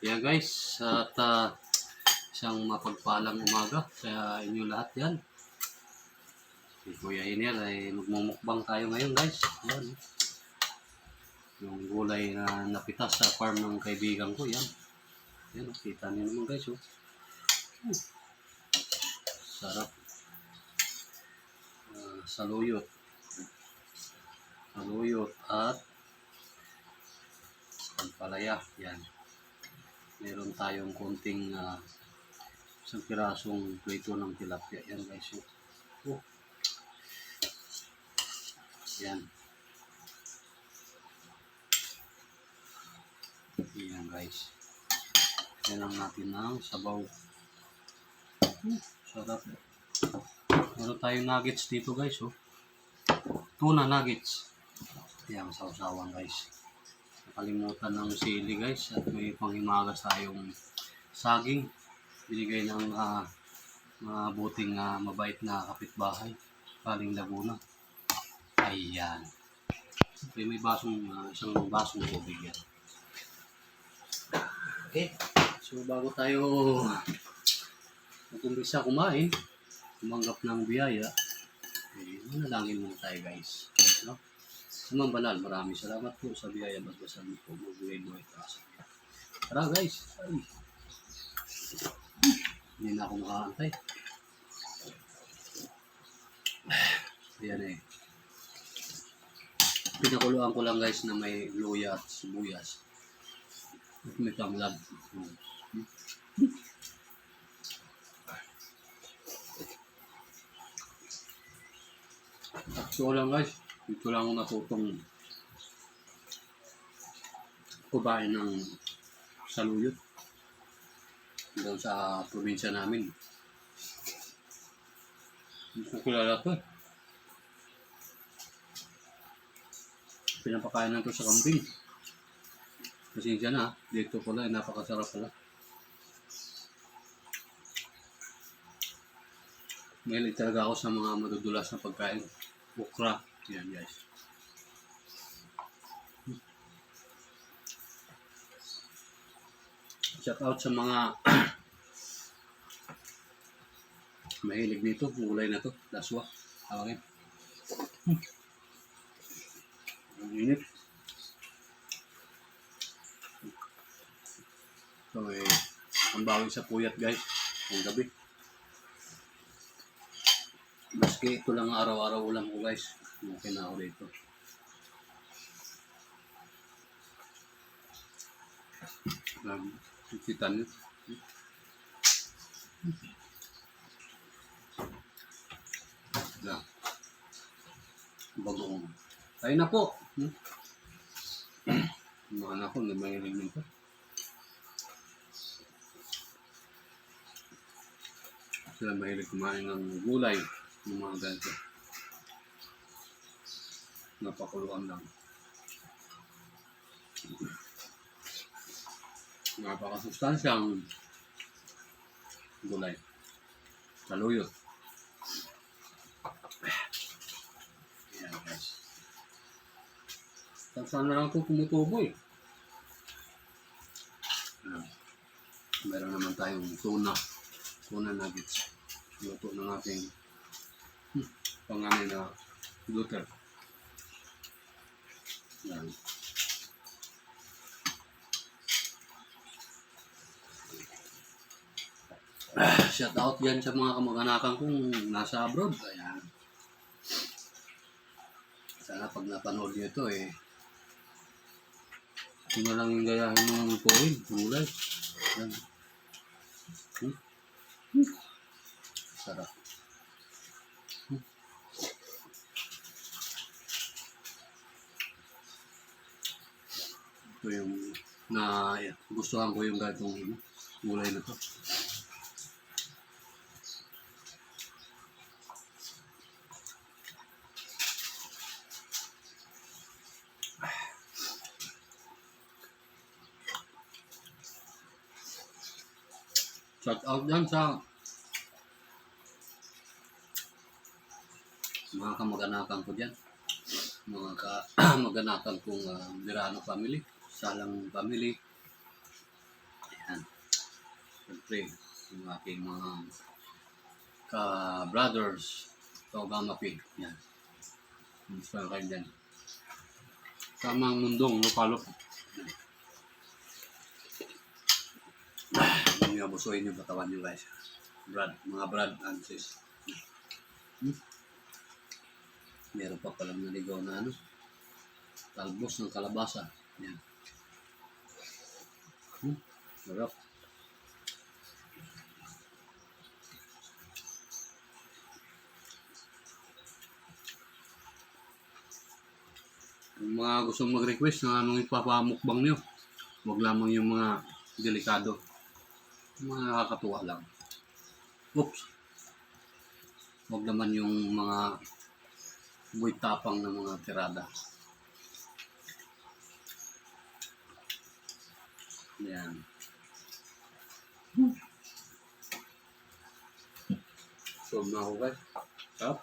Yan guys, at isang mapagpalang umaga sa inyo lahat yan. Si Kuya Iner ay magmumukbang tayo ngayon guys. Yan. Yung gulay na napitas sa farm ng kaibigan ko yan. Yan, kita niyo naman guys. Oh. Sarap. Saluyot. Saluyot at palaya. Yan. Meron tayong konting isang pirasong prito ng tilapia. Yan guys. Oh. Yan. Yan guys. Yan ang natin ng sabaw. Sarap. Meron tayong nuggets dito guys. Oh. Tuna nuggets. Yan, sausawan guys. Nakalimutan ng sili guys. At may panghimagas tayong saging. Binigay ng buting mabait na kapitbahay. Paling Laguna. Ayan. May isang basong tubig yan. Okay. So bago tayo mag-umpisa kumain, tumanggap ng biyaya, manalangin muna tayo guys. No? Amang banal, maraming salamat po sa biyaya at basal po. Magbigay-buhay ka sa inyo. Tara guys. Ay. Hindi na ako makaantay. Ayan eh. Pinakuluan ko lang guys na may luya at sibuyas. At may tanglad. So lang guys, dito lang ako natutong kubain ng saluyot doon sa probinsya namin. Hindi ko kilala ito. Pinapakain na ito sa kambing. Pasensya na, dito pala, napakasarap pala. Mahilig talaga ako sa mga madudulas na pagkain. Okra. Yan guys. Shout out sa mga mahilig nito. Gulay na to. Daswa. Tawagin. Ang init. So ang bawin sa puyat guys. Ang gabi. Maski ito lang araw-araw ulam ko guys. Okay na ako dito. Kita nyo. Bagong. Tayo na po. Mga anak ko na mahilig nito. Sila mahilig kumain ng gulay. Yung mga ganito. Napakuluan lang. Napakasustansyang gulay. Saluyot. Ayan guys. Saan na lang ito tumutubo eh. Meron naman tayong tuna. Tuna nuggets. Luto ng ating panganay na daughter. Yan. Shout out yan sa mga kamag-anakan kong nasa abroad. Ayan. Sana pag napanood nyo ito ito na lang yung gayahin ng tuwid. Gulay. Yan. Sarap. Ito yung gustuhan ko yung gatong gulay na to. Shout out dyan sa mga kamag-anakan ko dyan. Mga kamag-anakan kong Mirano family, Salang family, siyempre, yung aking mga ka-brothers, Togama Pig. Yan. Gusto kayo dyan. Sama ang mundong lupalop. Huwag niyo abusuin yung katawan niyo guys. Mga brad and sis. Meron pa palang naligaw na ano. Talbos ng kalabasa. Yan. Sarap. Kung mga gustong mag-request na anong ipapamukbang nyo, huwag lamang yung mga delikado. Mga nakakatuwa lang. Oops. Huwag naman yung mga buhay tapang ng mga tirada. Yan. So na ako guys. Sarap.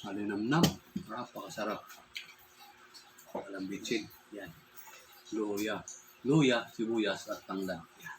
Malinamnam. Napakasarap. Walang bitsin. Yan. Luya. Luya, sibuyas at tanglad. Yan.